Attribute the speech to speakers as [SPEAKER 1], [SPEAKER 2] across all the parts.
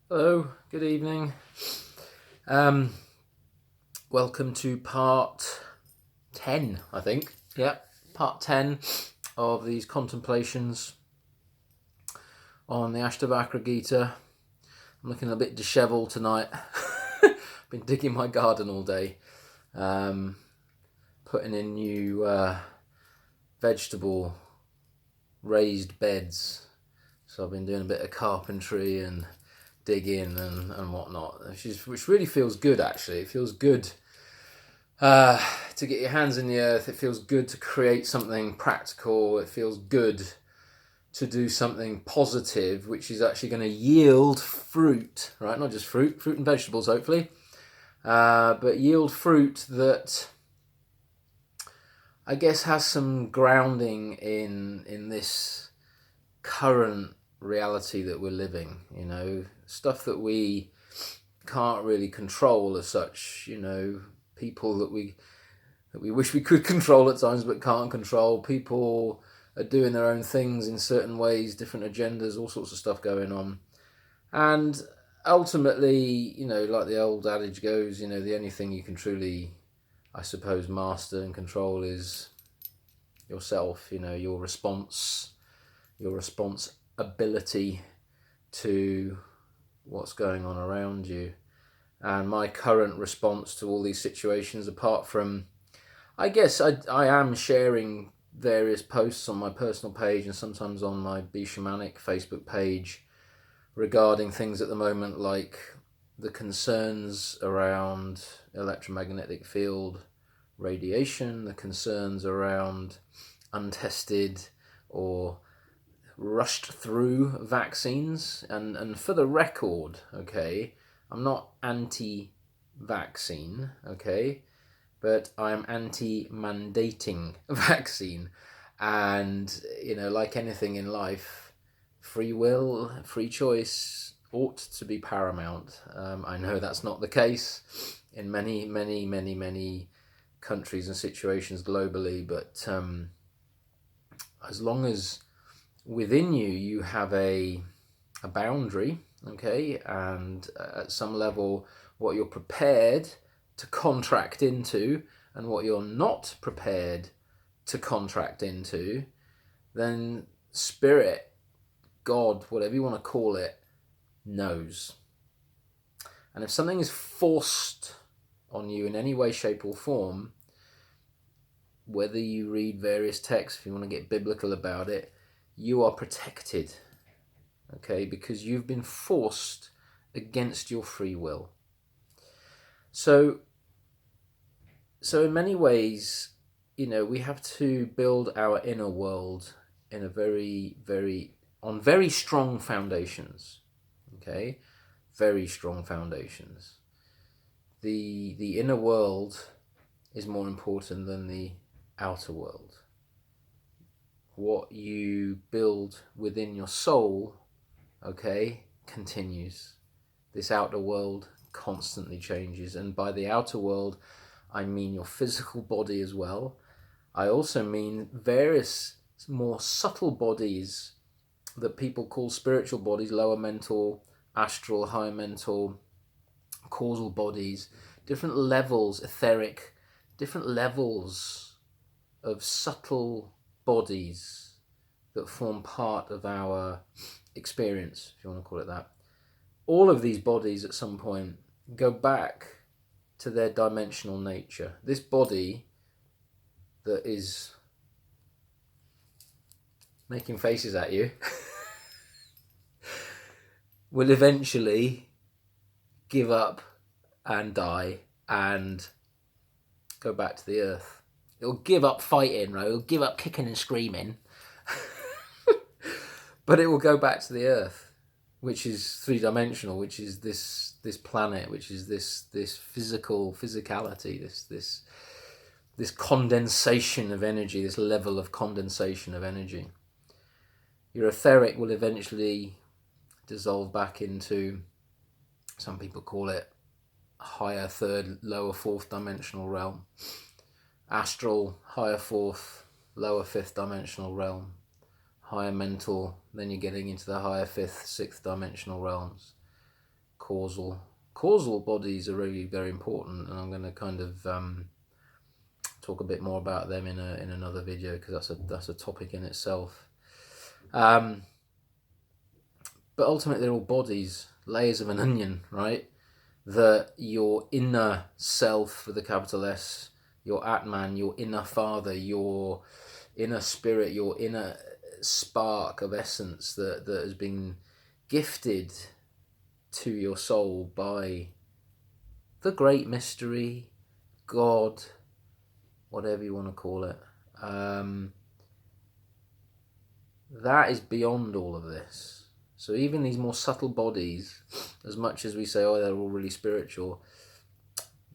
[SPEAKER 1] Hello, good evening. Um, Welcome to part 10, I think. Yeah, part 10 of these contemplations on the Ashtavakra Gita. I'm looking a bit dishevelled tonight. Been digging my garden all day, putting in new vegetable raised beds. So I've been doing a bit of carpentry and digging and whatnot, which really feels good actually. It feels good to get your hands in the earth. It feels good to create something practical. It feels good to do something positive, which is actually going to yield fruit, right? Not just fruit and vegetables, hopefully, but yield fruit that I guess has some grounding in this current reality that we're living. Stuff that we can't really control as such. People that we wish we could control at times but can't control. People are doing their own things in certain ways, different agendas, all sorts of stuff going on. And ultimately, like the old adage goes, the only thing you can truly, I suppose, master and control is yourself, your responsibility to what's going on around you. And my current response to all these situations, apart from, I guess I am sharing various posts on my personal page and sometimes on my Be Shamanic Facebook page regarding things at the moment, like the concerns around electromagnetic field radiation, the concerns around untested or rushed through vaccines. And for the record, okay, I'm not anti-vaccine, okay, but I'm anti-mandating vaccine. And, like anything in life, free will, free choice ought to be paramount. I know that's not the case in many, many, many, many countries and situations globally, but as long as within you have a boundary, okay, and at some level what you're prepared to contract into and what you're not prepared to contract into, then spirit, God, whatever you want to call it, knows. And if something is forced on you in any way, shape or form, whether you read various texts, if you want to get biblical about it, you are protected, okay, because you've been forced against your free will. So in many ways, we have to build our inner world in a on very strong foundations, okay, very strong foundations. The inner world is more important than the outer world. What you build within your soul, okay, continues. This outer world constantly changes, and by the outer world I mean your physical body as well. I also mean various more subtle bodies that people call spiritual bodies, lower mental, astral, higher mental, causal bodies, different levels, etheric, different levels of subtle bodies that form part of our experience, if you want to call it that. All of these bodies at some point go back to their dimensional nature. This body that is making faces at you will eventually give up and die and go back to the earth. It'll give up fighting, right? It'll give up kicking and screaming. But it will go back to the earth, which is three-dimensional, which is this planet, which is this physicality, this condensation of energy, this level of condensation of energy. Your etheric will eventually dissolve back into, some people call it higher third, lower fourth dimensional realm. Astral, higher fourth, lower fifth dimensional realm. Higher mental, then you're getting into the higher fifth, sixth dimensional realms. causal bodies are really very important, and I'm going to kind of talk a bit more about them in another video, because that's a topic in itself. But ultimately, they're all bodies, layers of an onion, right? That your inner self with a capital S, your Atman, your inner father, your inner spirit, your inner spark of essence that has been gifted to your soul by the great mystery, God, whatever you want to call it. That is beyond all of this. So even these more subtle bodies, as much as we say, oh, they're all really spiritual,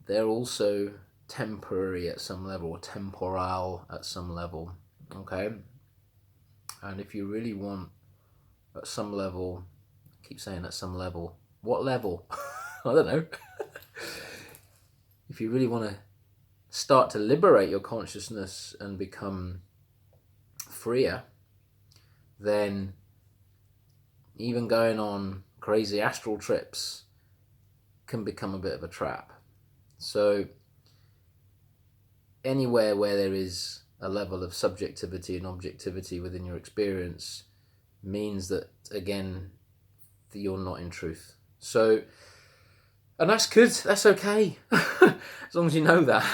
[SPEAKER 1] they're also temporary at some level, or temporal at some level, okay? And if you really want, at some level, I keep saying at some level, what level? I don't know. If you really want to start to liberate your consciousness and become freer, then even going on crazy astral trips can become a bit of a trap. So anywhere where there is a level of subjectivity and objectivity within your experience means that, again, that you're not in truth. So, and that's good, that's okay, as long as you know that,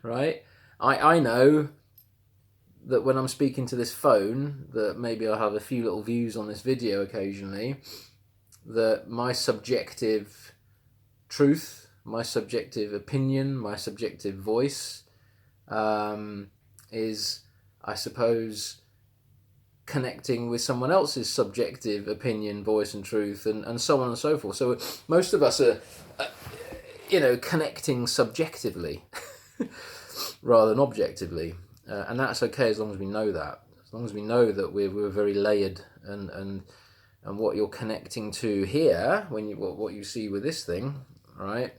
[SPEAKER 1] right? I know that when I'm speaking to this phone, that maybe I'll have a few little views on this video occasionally, that my subjective truth, my subjective opinion, my subjective voice is, I suppose, connecting with someone else's subjective opinion, voice and truth, and so on and so forth. So most of us are, connecting subjectively rather than objectively. And that's okay, as long as we know that. As long as we know that we're very layered, and what you're connecting to here, what you see with this thing, right,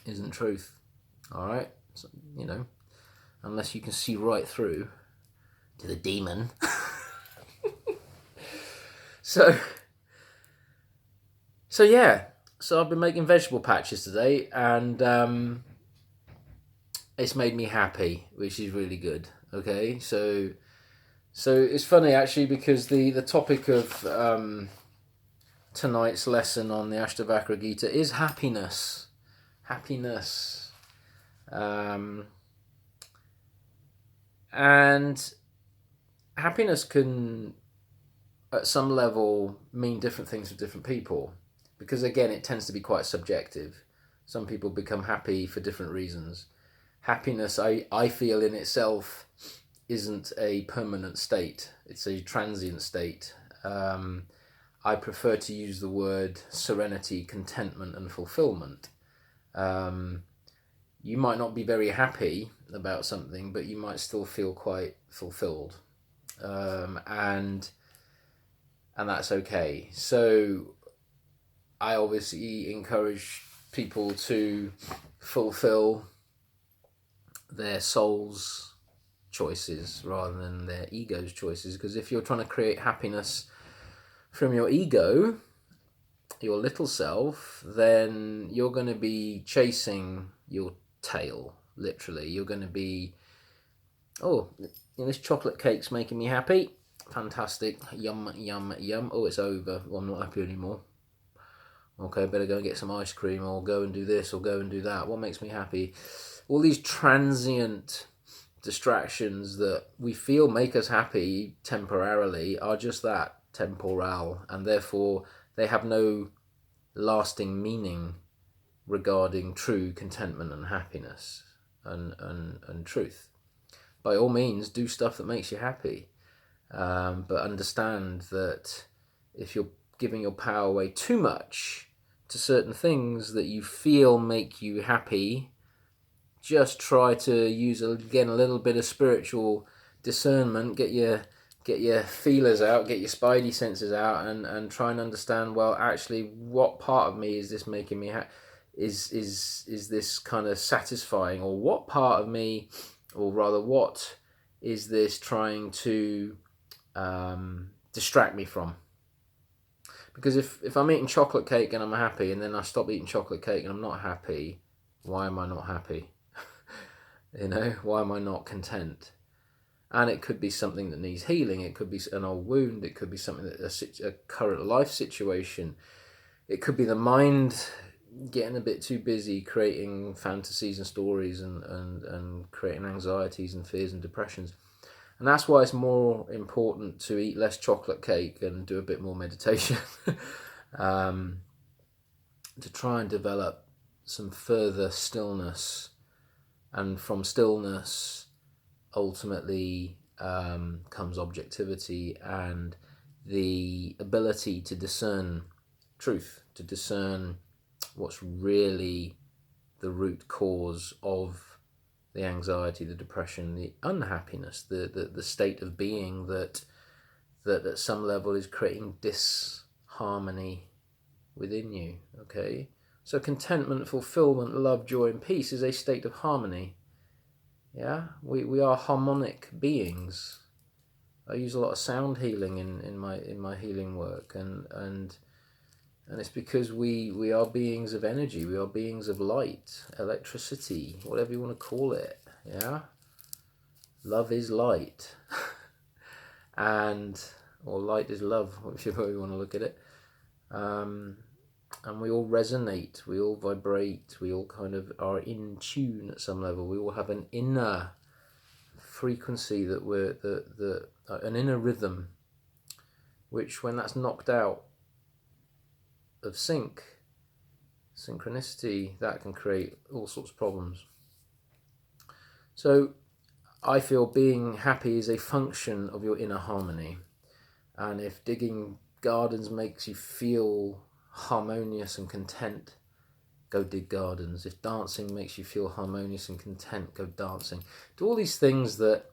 [SPEAKER 1] isn't truth. All right, so, unless you can see right through to the demon. So yeah. So I've been making vegetable patches today, and it's made me happy, which is really good. Okay, so it's funny actually, because the topic of tonight's lesson on the Ashtavakra Gita is happiness. And happiness can, at some level, mean different things for different people, because again, it tends to be quite subjective. Some people become happy for different reasons. Happiness, I feel, in itself isn't a permanent state. It's a transient state. I prefer to use the word serenity, contentment, and fulfillment. You might not be very happy about something, but you might still feel quite fulfilled. And that's okay. So I obviously encourage people to fulfill their soul's choices rather than their ego's choices, because if you're trying to create happiness from your ego, your little self, then you're going to be chasing your tail, literally. You're going to be, this chocolate cake's making me happy, fantastic, yum yum yum, oh, it's over, well, I'm not happy anymore, okay, better go and get some ice cream, or go and do this, or go and do that. What makes me happy? All these transient distractions that we feel make us happy temporarily are just that, temporal, and therefore they have no lasting meaning regarding true contentment and happiness and truth. By all means, do stuff that makes you happy, but understand that if you're giving your power away too much to certain things that you feel make you happy, just try to use, again, a little bit of spiritual discernment. Get your feelers out, get your spidey senses out, and try and understand, well, actually, what part of me is this making me happy? Is this kind of satisfying? Or what part of me, or rather, what is this trying to distract me from? Because if I'm eating chocolate cake and I'm happy, and then I stop eating chocolate cake and I'm not happy, why am I not happy? Why am I not content? And it could be something that needs healing. It could be an old wound. It could be something that a current life situation. It could be the mind getting a bit too busy creating fantasies and stories and creating anxieties and fears and depressions. And that's why it's more important to eat less chocolate cake and do a bit more meditation to try and develop some further stillness. And from stillness, ultimately comes objectivity and the ability to discern truth, to discern what's really the root cause of the anxiety, the depression, the unhappiness, the state of being that at some level is creating disharmony within you. Okay, so contentment, fulfillment, love, joy, and peace is a state of harmony. Yeah, we are harmonic beings. I use a lot of sound healing in my healing work, and it's because we are beings of energy. We are beings of light, electricity, whatever you want to call it. Yeah, love is light, or light is love, whichever way you want to look at it. And we all resonate, we all vibrate, we all kind of are in tune at some level. We all have an inner frequency an inner rhythm, which when that's knocked out of synchronicity, that can create all sorts of problems. So I feel being happy is a function of your inner harmony. And if digging gardens makes you feel harmonious and content, go dig gardens. If dancing makes you feel harmonious and content, go dancing. Do all these things that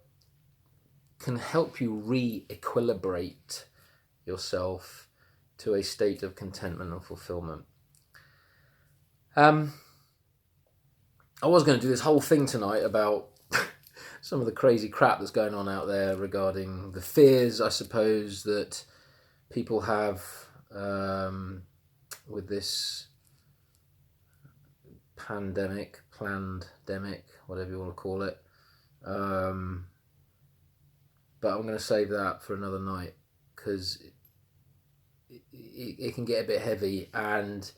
[SPEAKER 1] can help you re-equilibrate yourself to a state of contentment and fulfillment. I was going to do this whole thing tonight about some of the crazy crap that's going on out there regarding the fears, I suppose, that people have with this plandemic, whatever you want to call it. But I'm going to save that for another night, because it can get a bit heavy, and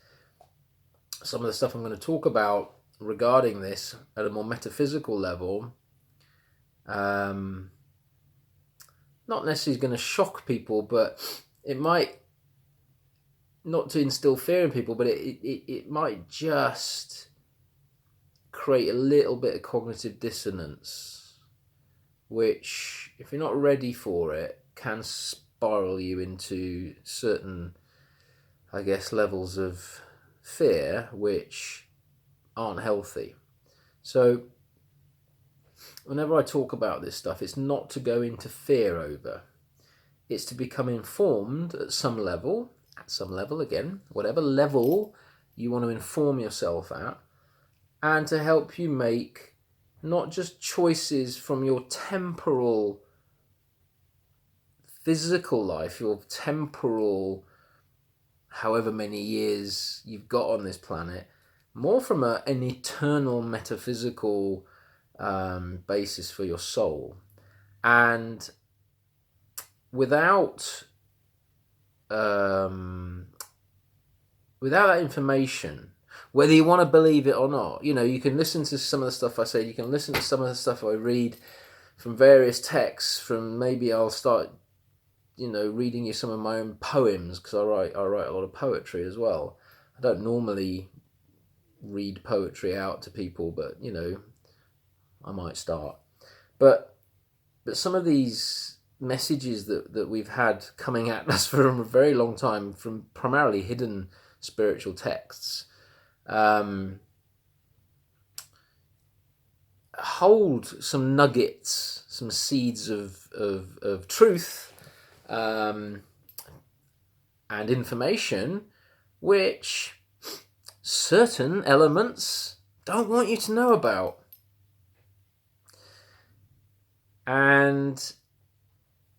[SPEAKER 1] some of the stuff I'm going to talk about regarding this at a more metaphysical level, not necessarily going to shock people, but it might, not to instill fear in people, but it might just create a little bit of cognitive dissonance, which, if you're not ready for it, can spiral you into certain, I guess, levels of fear which aren't healthy. So whenever I talk about this stuff, it's not to go into fear over. It's to become informed at some level, again, whatever level you want to inform yourself at, and to help you make not just choices from your temporal physical life, your temporal however many years you've got on this planet, more from an eternal metaphysical basis for your soul. And without that information, whether you want to believe it or not, you can listen to some of the stuff I say, you can listen to some of the stuff I read from various texts, from maybe I'll start, reading you some of my own poems, because I write a lot of poetry as well. I don't normally read poetry out to people, but, I might start. But some of these messages that we've had coming at us for a very long time from primarily hidden spiritual texts hold some nuggets, some seeds of truth and information which certain elements don't want you to know about. And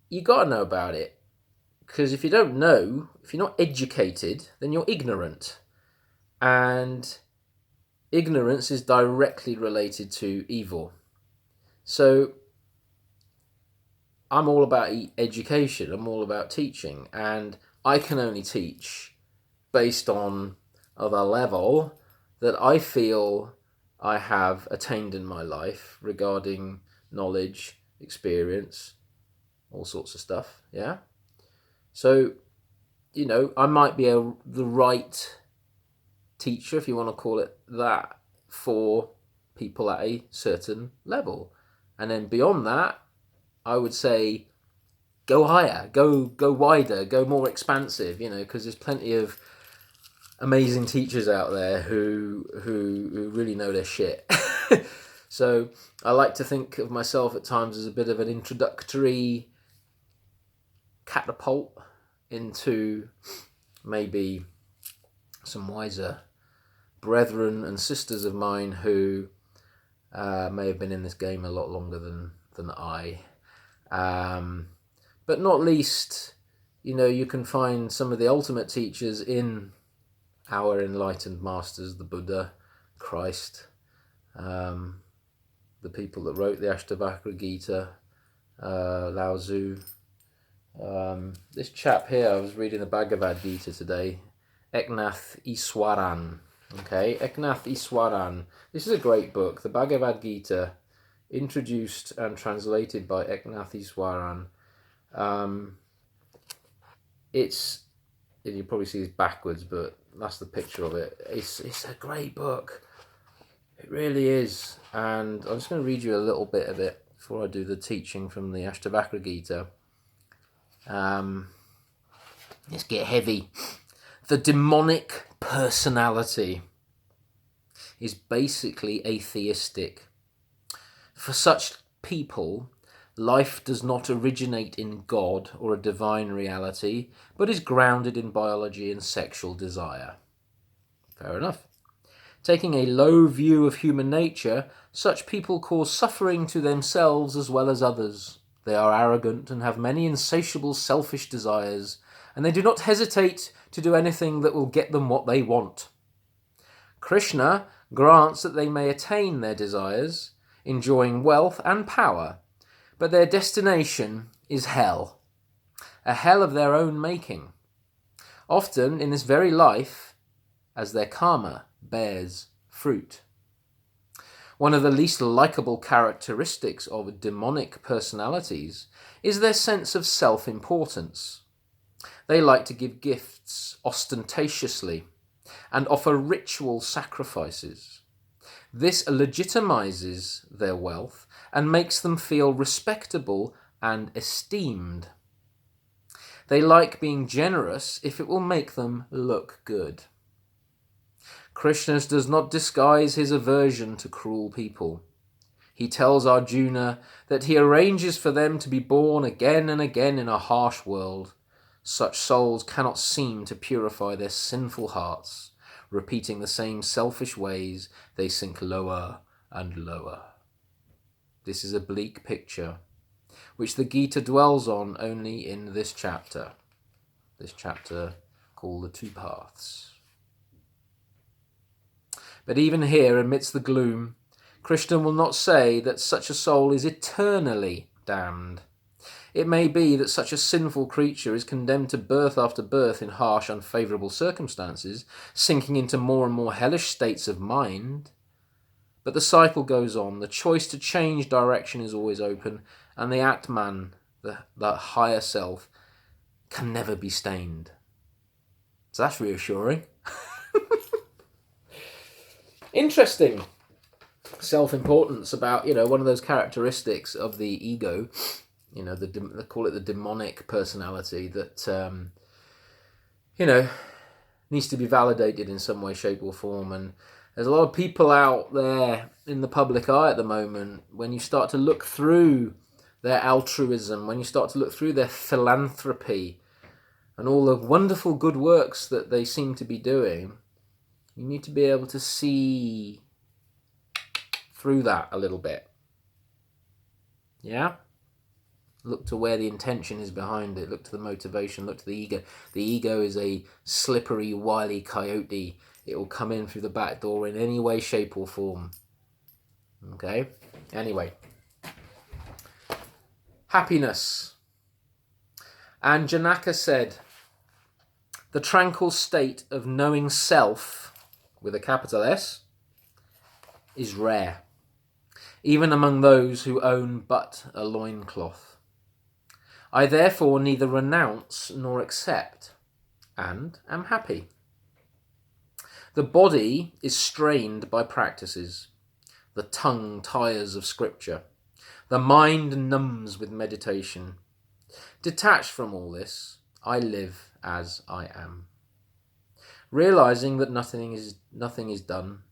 [SPEAKER 1] you got to know about it, Because if you don't know, if you're not educated, then you're ignorant. And ignorance is directly related to evil. So I'm all about education. I'm all about teaching. And I can only teach based on the level that I feel I have attained in my life regarding knowledge, experience, all sorts of stuff. Yeah. So, I might be the right teacher, if you want to call it that, for people at a certain level. And then beyond that, I would say go higher, go wider, go more expansive, because there's plenty of amazing teachers out there who really know their shit. So I like to think of myself at times as a bit of an introductory catapult into maybe some wiser brethren and sisters of mine who may have been in this game a lot longer than I. But not least, you can find some of the ultimate teachers in our enlightened masters, the Buddha, Christ, the people that wrote the Ashtavakra Gita, Lao Tzu. This chap here, I was reading the Bhagavad Gita today, Eknath Easwaran. Okay, Eknath Easwaran. This is a great book, the Bhagavad Gita, introduced and translated by Eknath Easwaran. You probably see this backwards, but that's the picture of it. It's a great book. It really is. And I'm just going to read you a little bit of it before I do the teaching from the Ashtavakra Gita. Let's get heavy. The demonic personality is basically atheistic. For such people, life does not originate in God or a divine reality, but is grounded in biology and sexual desire. Fair enough. Taking a low view of human nature, such people cause suffering to themselves as well as others. They are arrogant and have many insatiable selfish desires, and they do not hesitate to do anything that will get them what they want. Krishna grants that they may attain their desires, enjoying wealth and power, but their destination is hell, a hell of their own making, often in this very life, as their karma bears fruit. One of the least likable characteristics of demonic personalities is their sense of self-importance. They like to give gifts ostentatiously and offer ritual sacrifices. This legitimizes their wealth and makes them feel respectable and esteemed. They like being generous if it will make them look good. Krishna does not disguise his aversion to cruel people. He tells Arjuna that he arranges for them to be born again and again in a harsh world. Such souls cannot seem to purify their sinful hearts. Repeating the same selfish ways, they sink lower and lower. This is a bleak picture, which the Gita dwells on only in this chapter called the Two Paths. But even here, amidst the gloom, Krishna will not say that such a soul is eternally damned. It may be that such a sinful creature is condemned to birth after birth in harsh, unfavourable circumstances, sinking into more and more hellish states of mind. But the cycle goes on. The choice to change direction is always open, and the Atman, that higher self, can never be stained. So that's reassuring. Interesting. Self-importance about, one of those characteristics of the ego, they call it the demonic personality that, needs to be validated in some way, shape or form. And there's a lot of people out there in the public eye at the moment, when you start to look through their altruism, when you start to look through their philanthropy and all the wonderful good works that they seem to be doing, you need to be able to see through that a little bit. Yeah? Look to where the intention is behind it. Look to the motivation. Look to the ego. The ego is a slippery, wily coyote. It will come in through the back door in any way, shape, or form. Okay? Anyway. Happiness. And Janaka said, the tranquil state of knowing self, with a capital S, is rare, even among those who own but a loincloth. I therefore neither renounce nor accept, and am happy. The body is strained by practices. The tongue tires of scripture. The mind numbs with meditation. Detached from all this, I live as I am. Realizing that nothing is done,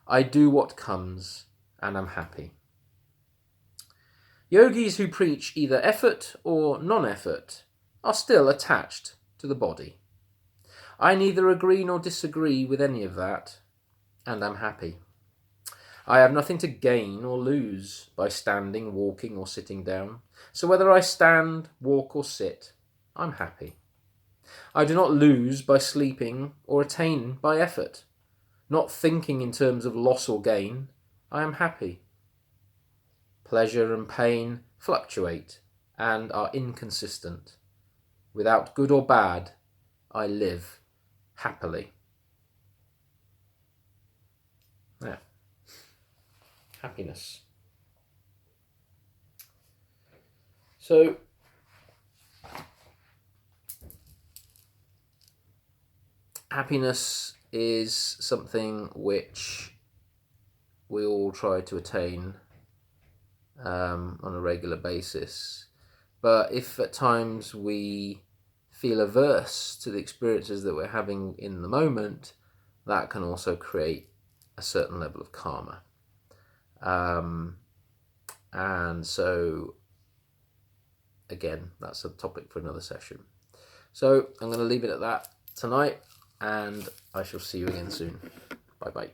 [SPEAKER 1] I do what comes and am happy. Yogis who preach either effort or non-effort are still attached to the body. I neither agree nor disagree with any of that, and am happy. I have nothing to gain or lose by standing, walking, or sitting down, so whether I stand, walk, or sit, I'm happy. I do not lose by sleeping or attain by effort. Not thinking in terms of loss or gain, I am happy. Pleasure and pain fluctuate and are inconsistent. Without good or bad, I live happily. Yeah. Happiness. So, happiness is something which we all try to attain on a regular basis. But if at times we feel averse to the experiences that we're having in the moment, that can also create a certain level of karma. And so, again, that's a topic for another session. So I'm going to leave it at that tonight, and I shall see you again soon. Bye-bye.